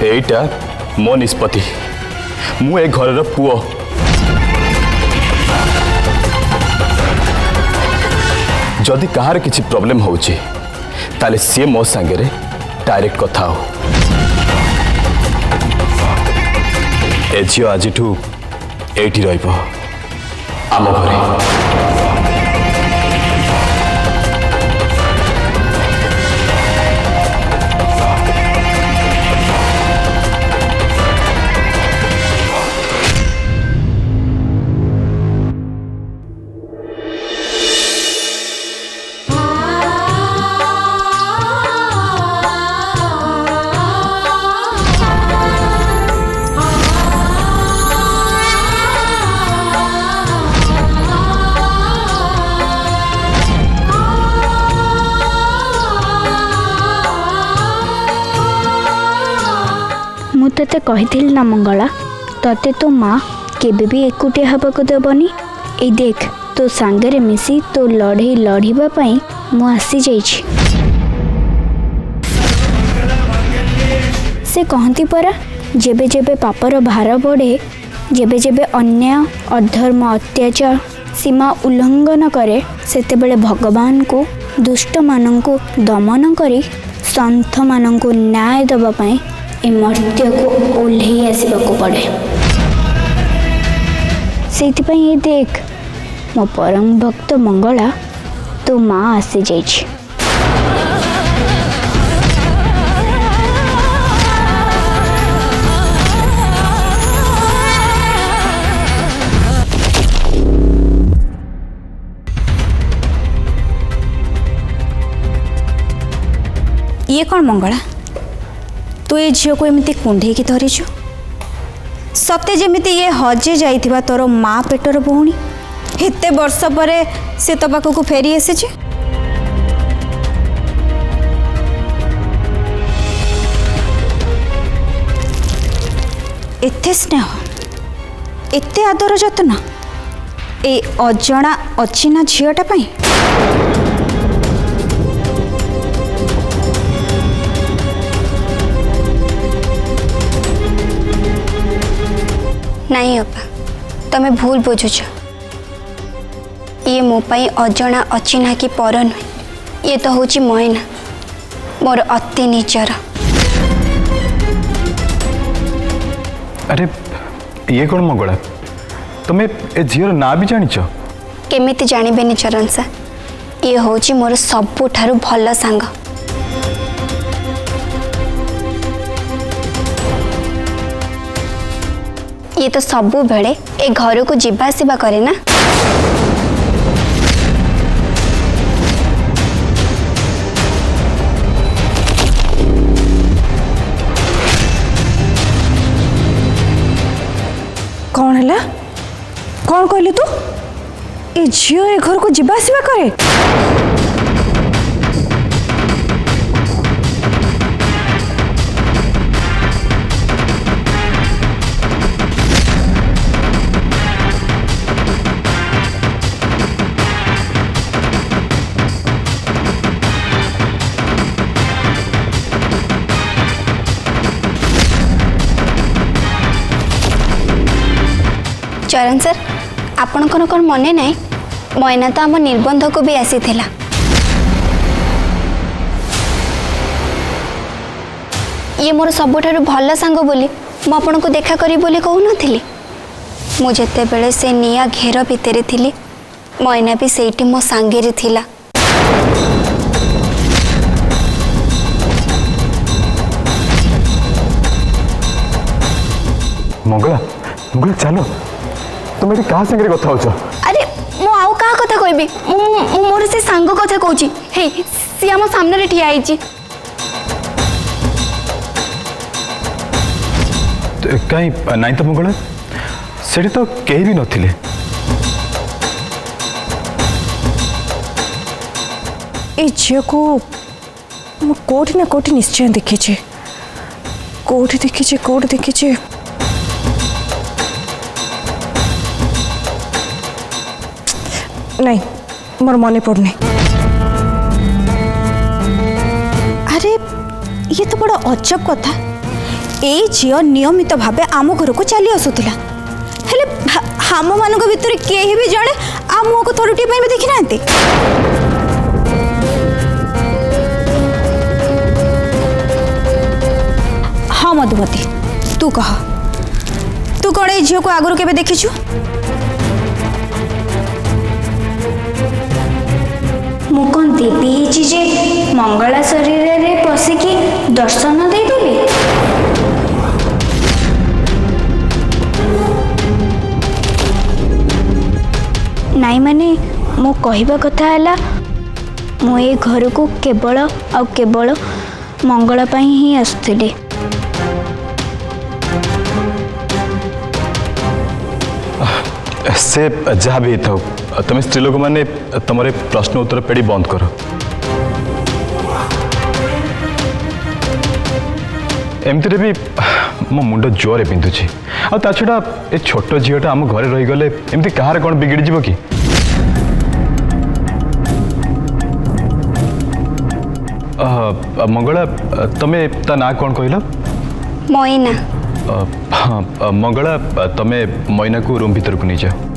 एटा मो निष्पत्ति मु ए घर पुओ जदि कहार किसी प्रॉब्लम होची ताले सी मो संगे डायरेक्ट कथा हो ए झील आज एठी रहिबो आम घरे। तते कही ना मंगला तते तो माँ केबे भी एकुटिया हबाक देबनी। ए देख तो सांगरे मिसी तो लड़े लड़ीबा पई मु आसी जाइछि। से कहती परा जेबे जेबे पापर भार बढ़े जेबे जेबे अन्याय अधर्म अत्याचार सीमा उल्लंघन करे सेतेबेले भगवान को दुष्ट मानंकु दमन करी संत मानंकु न्याय दबा पई ए मर्त्य को ओल्हे आसवाक पड़े। से देख मो परम भक्त मंगला तो माँ आसी जाइछि। ये कौन मंगला तू ये झील को एमती कुंडे की धरीचु सते जेमिति ये हजे जाइथिबा तोर माँ पेटर भौणी एते वर्ष पर से तो पाख को फेरी आसी एते स्नेह एते आदर जत्न ए अजणा अचिना झीलटा पाई। नहीं अपा तमें भूल बुझुछ ये मो पाई अजणा अचिना कि पर नुहे ये तो हूँ मयना मोर अति निजर। अरे ये कौन मंगला तुम्हें ए झील ना भी जानिच केमिति जानिबेनि चरण सा ये हूँ मोर सबुठारु भल सांग। ये तो सबु बेले ए घर को जीवा आसवा करे ना। कौन है कौन कहलु तू ए झील ए घर को जीवा आसवा करे? चरण सर आपणकर कौन मने नाई मयना तो आम निबंध को भी आसी थिला। ये मोर सबुठारु भल सांग बोली मु आपन को देखा करी बोली कहू नथिली। मु जेते बेले से निया घेर भितरे थिली मयना भी सेठी मो सांगेरे थिला। मंगला मंगला चलो तुम ये क्या संगे कथा होछ? अरे मु आउ का कथा कहबी मु मोर से सांग कथा कहूची हे सी आम सामने ठिया आइची। कहीं नहीं तो मंगला से तो कहीं भी नथिले। ए झील को मु कोठी ना कोठी निश्चय देखी कोठी देखी नहीं मोर मने पड़ने। अरे ये तो बड़ा अजब कथा ए झील नियमित भावे आम घर को चली आसुला हेले आम मान भितर केही भी जड़े आ मुह को थोड़ी भी देखी ना हाँ मधुमती तू कह तू कौन ए झील को आगुरी केबे देखिछु मु कौन देवी है जे मंगला शरीर रे पशिकी दर्शन देदेली नाई माने मो कहवा कथा है मु ए घर को केवल आ केवल मंगला पाई ही आसुथिले से जहाँ भी था तुम स्त्री लोक मैंने तुम प्रश्न उत्तर पेड़ी बंद कर एमती भी मो मुंड जोरे पिंधुची आ छड़ा ए छोट झीटा आम घरे रहीगले एमती कहार कौन बिगड़ जीव कि मंगला तमे ता ना कौन कहल मैना हाँ मंगला तमे मैना को रूम भीतर को नहीं जाओ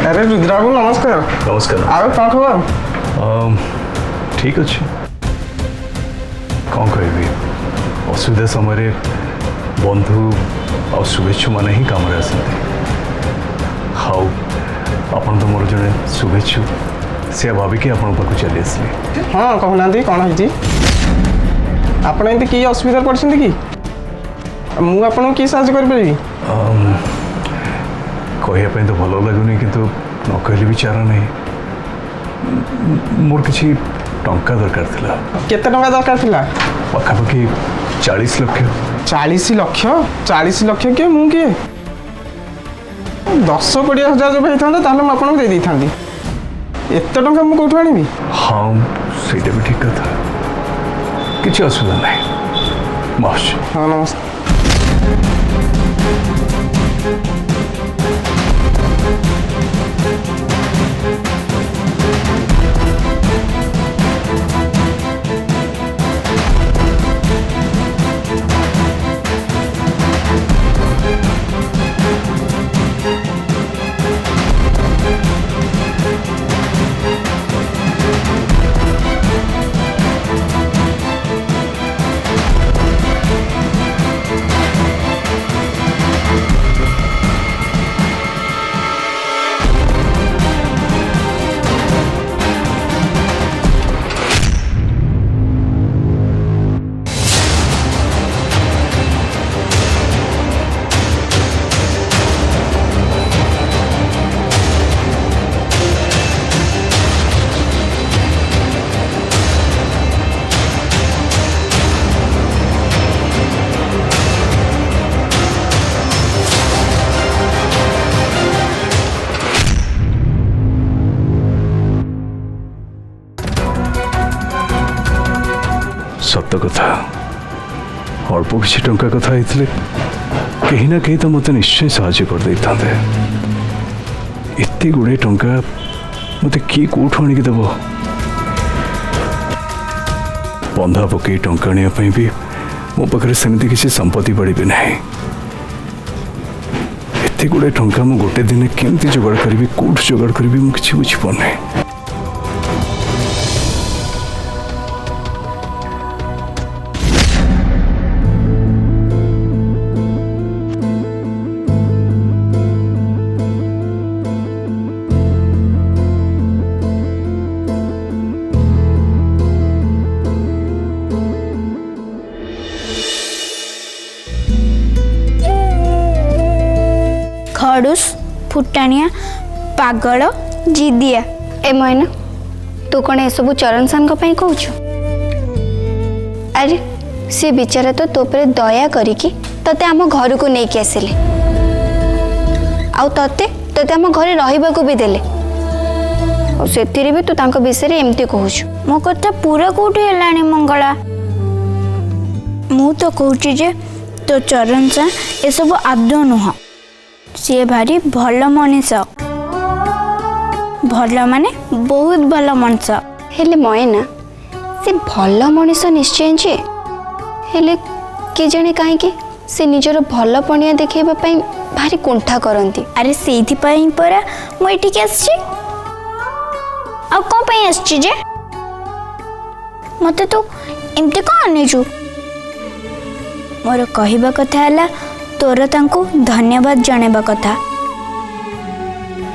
अरे रुद्राबू नमस्कार। नमस्कार। आवे कौन खबर? ठीक अच्छे कौन कह असुविधा समय बंधु आ शुभेच्छु मैंने ही कम आसते हाउ आपन तो मोर जड़े शुभेच्छु से भाविकी आपण पाक चली आसली हाँ कहना कौन है आप कि असुविधा पड़ते कि मुझे आपको कि साहय करी कहवाई तो भल लगुनि किंतु न कहले भी चारा नहीं मोर किसी टंका दरकार थिला केते टंका दरकार थिला पाखापाखि 40 लाख 40 लाख 40 लाख किए मु किए 10-20 हजार जब होता ताहले मुझे आपको दे था एत टंका मुझे कौटू आनी हाँ ସେଇଟା भी ठीक कथा किसी असुविधा नहीं बस हाँ नमस्ते सत कथा अल्प किसी टंका कथा कहीं ना कहीं तो मत निश्चय साहाय्य कर दे था एत गुड़े टंका मत किए कौट आणिक देव बंधा पकई टंका आने भी मो पाखे सेमती किसी संपत्ति पड़ी भी ना एत गुड़े टंका मु गोटे दिन केमती जोगाड़ करी कौट जोगाड़ करी मुझे बुझीपारे खड़ूस फुटाणिया पागल जिदिया ए मैना तू कौन ए सब चरण सान कहूँ अरे सी बिचारा तो तो पर दया करिकी तते आम घर को नहीं आसिले आउ तते तते आम घरे रहिबा को भी देले और सेथिरे भी तू तांको विषय रे एमती कहूछु मो कथा पूरा कोठी हेलानी मंगला मु तो कहूची जे तो चरण सा ए सब आदौ नुह सी भारी भल मनीष भल माने बहुत भल मनीष हेले मयना से भल मनीष निश्चय जे हेले के जाने कहीं से निजर भल पणिया देखा भारी कुंठा करती अरे से परा मुझे आसची आ कौन पे आसची जे मते तो एमती कौन अनेचु मोर कहवा कथा है तोर तांको धन्यवाद जणेबा कथा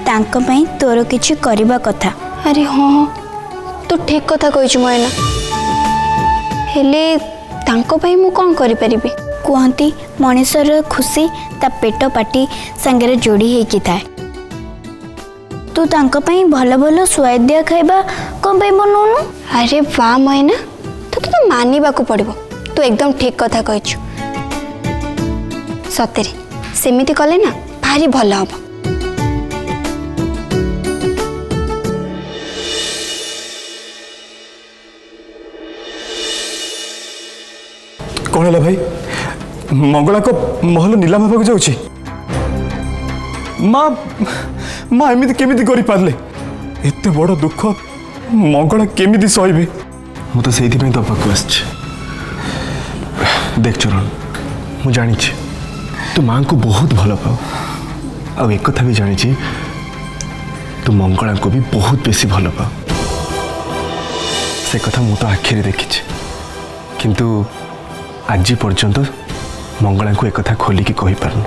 तांको पई तोर किछि करिबा कथा अरे हाँ तू ठीक कथा कहिछु मयना हेले तांको पई मु कौन करि परिबी कहती मनीषर खुशी ता पेट पाटी संगे जोड़ी होकी थाए तू तांको पई भल भल स्वाद्य खाइबा कौन पई बनौनु अरे वाह मयना तो मानिबा को पड़िबो तू एकदम ठीक कथा कहिछु सतेरे सेमिति कले ना भारी भल हम कौन है भाई मंगला को महल नीलाम होगा जाऊँ माँ माँ एमती केमी कर पारे एत बड़ दुख मंगला केमी सहबे मु तो से दबाक आस देख चरण मु जानी तू माँ को बहुत भल पाओ आ एक कथा भी जानी तू मंगला को भी बहुत बेसी भल पाओ से कथा मु तो आखिरी देखी किंतु आज पर्यंत मंगला को एक कथा खोलिकी कही पारनु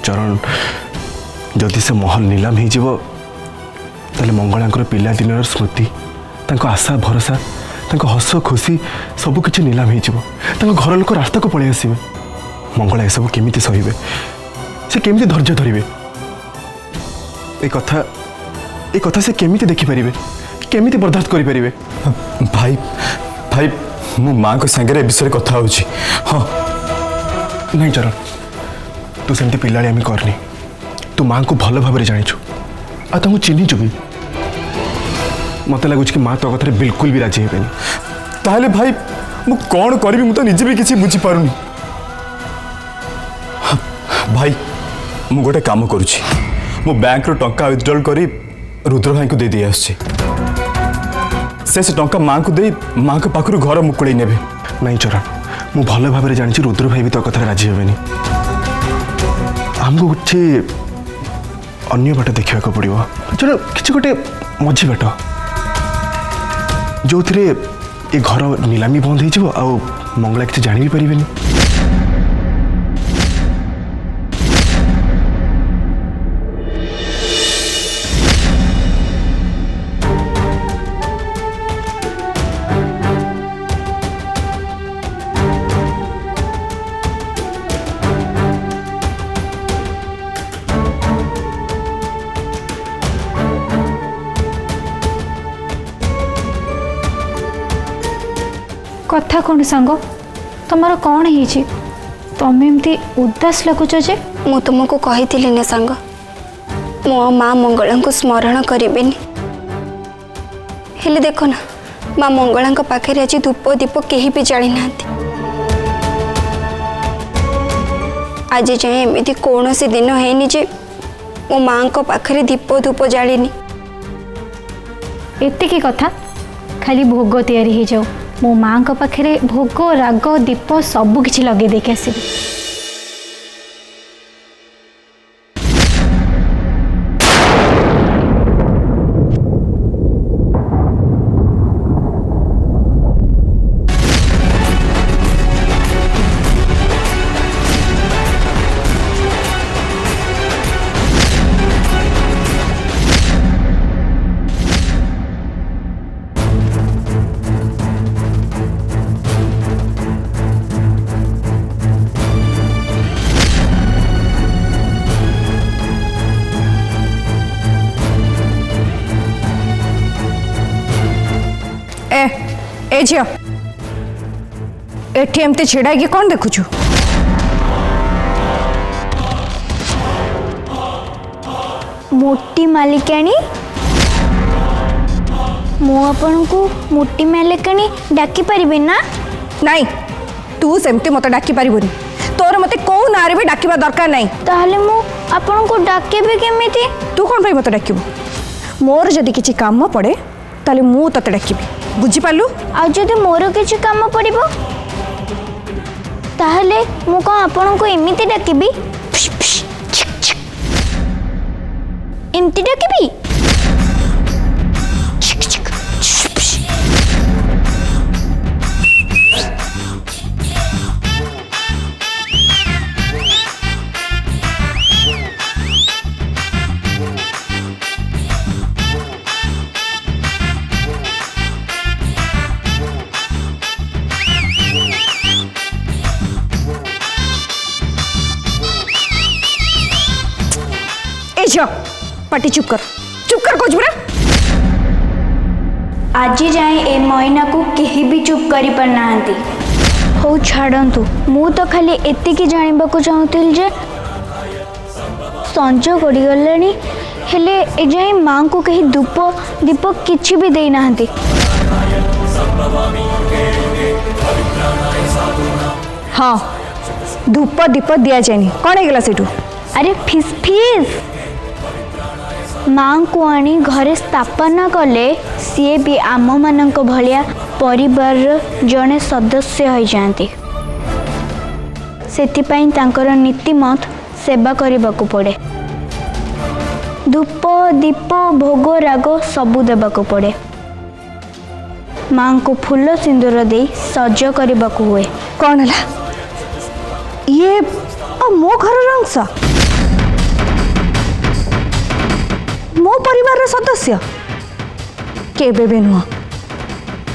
चरण जदि से महल नीलाम हो ताले मंगला पिला दिन स्मृति तांको आशा भरोसा तांको हस खुशी सबकि नीलाम हो घर लोक रास्ता को पलि आसवे मंगला सब केमिति सहिबे से केमिति धैर्य धरिबे ए कथा से केमिति देखि परिबे केमिति बर्दाश्त करि परिबे भाई भाई मो माँ को संगे ए विषय कथा होची हाँ नहीं चरण तू सेमती पिलाड़ी आम करनी तू माँ को भल भाव जाचु आ चिन्हीचु भी मत लगुच कि माँ तो कथा बिल्कुल भी राजी हेबेनी ताहले भाई मु कौन करी मु तो निजे भी किसी बुझी पारुनी भाई मु गोटे काम करुची मु बैंक रो टंका विथड्रॉल करी रुद्र भाई को दे दिए आछी से टंका माँ को दे माँ के पाखु घर मुकुड़े नेबे नहीं चरण मु भल भाव जानी रुद्र भाई भी तो कथा राजी हेबेनी आमको गोटे अन्य बाट देखा पड़ो चलो कि गोटे मझी बाट जो थे ये घर नीलामी बंद हो मंगला किसी जानी भी पारे कथा कौन सांग तुमर कौन है तुम एमती उदास लगुच जे मु तुमको कही ना सांग मो माँ मंगला को स्मरण करेनि हेले देख ना माँ मंगला पाखे आज धूप दीप कहीं भी जानी ना आज जाए एमती कौन सी दिन है जे मो माँ को पाखे दीप धूप जानी एतिकी कथा खाली भोग तैयारी हो जाओ मो माँ का पाखे भोग राग दीप सबू किसी लगे देके आसबि ए झियो एठी एमती छिड़ा कि कौन देखुछु? मोटी मालिकाणी मु आपण को मोटी मालिकाणी डाकी पारिबे ना? नहीं तू सेमती मत डाकी पारिबुनी तोर मते को नारे भी डाकिबा दरकार नहीं। ताहले मु आपण को डाकेबे केमिति? तू कौन भाई मत डाकिबु मोर जदि किछि काम पड़े ताले मु तते डाकिबी बुझी पालु। आ जदि मोर किछि काम पड़िबो ताहले मु को आपण को एमिति डाकिबी? एमिति डाकिबी? ए झियो पाटी चुप कर कुछ बरा। आज जाए ए मैना को केही भी चुप करि पर नाहंती। हो छाड़ंतु मु तो खाली एतिकी जानिबा को चाहूतिल जे संज गड़ी गलानी हेले ए जाए मां को कहीं धूप दीप किछि भी देई नाहंती। हाँ धूप दीप दिया जाएनी कौन है गला सेठू? अरे फिस फिस मां को आनी घरे स्थापना कले सी भी आम मानक भलिया परिवार जड़े सदस्य हो जाती। सेथिपाई तांकर नीतिमत सेवा करने को पड़े। धूप दीप भोग राग सबू देवाक पड़े। मां को फूल सिंदूर दे सज करने को हुए। कौन है ये मो घर अंश मो परिवार सदस्य केबे भी नुह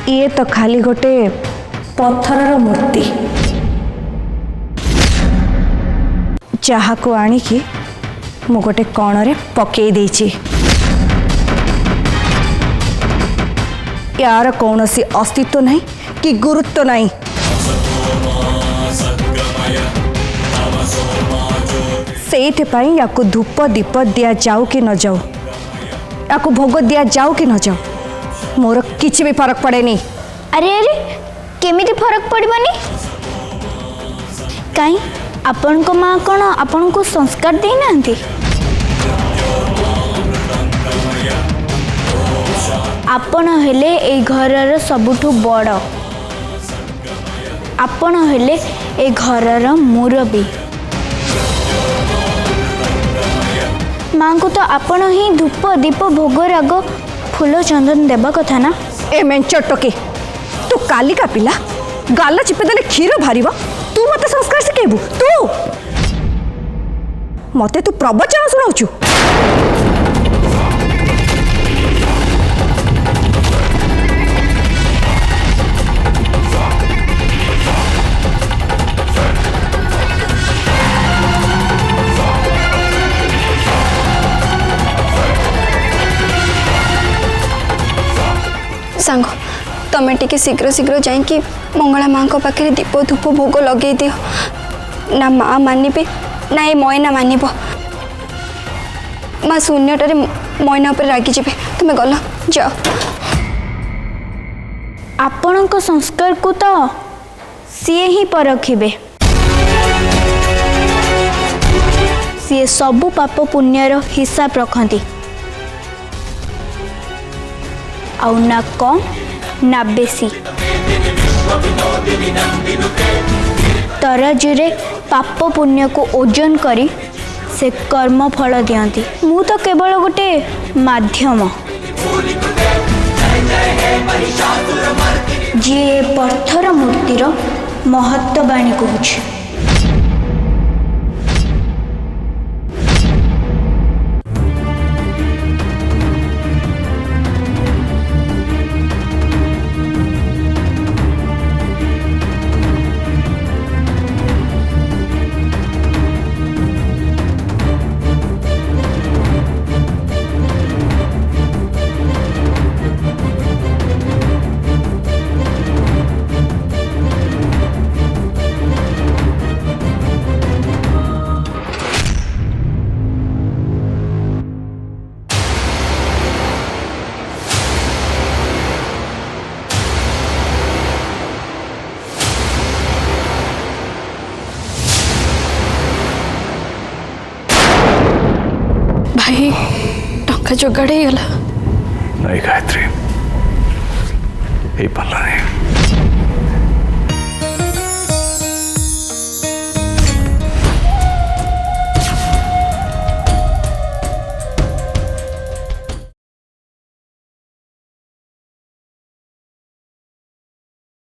ये तो खाली गोटे पत्थर मूर्ति जहा को आणिकी मु गोटे कणरे पकई देछि। यार कौनसी अस्तित्व नहीं कि गुरुत्व नहीं। सेइथिपाई याकु धूप दीप दिया जाऊ कि न जाऊ याकु भोग दिया जाऊ कि न जाऊ मोर किछि भी फरक पड़े नहीं। अरे अरे केमिति फरक पड़बनी? काई आपण को मां कोन आपण को संस्कार देई नांती? आपण हेले ए घरर सबुठु बड़। आपण हेले ए घरर मुरबी। मां को तो आपण ही धूप दीप भोग राग फूल चंदन देवा कथा ना। ए मेंचर टोके तू काली का पिला गाला चिपेदेले क्षीर भारीब तू मते संस्कार शिखेबू? तू मते तू प्रवचन सुनाउछु? सांग तमें टिके शीघ्र शीघ्र जाइए मंगला माँ को पाखे दीप धूप भोग लगे दियो ना माँ मानिबे ना ये मैना मानिब। माँ शून्यटारे मैना उपर रागी जाबे तुम गल जाओ। आपण को संस्कार को तो सी ही परखिबे। सी सबु पाप पुण्यर हिसाब रखती आउ ना कम ना बेसी। तराजुरे पाप पुण्य को ओजन करी से कर्म फल दियंती। मु तो केवल गोटे माध्यम जी पत्थर मूर्तिर महत्ववाणी कहूँ। भाई टंका जोगाड़ गला नहीं गायत्री, यही पाला नहीं।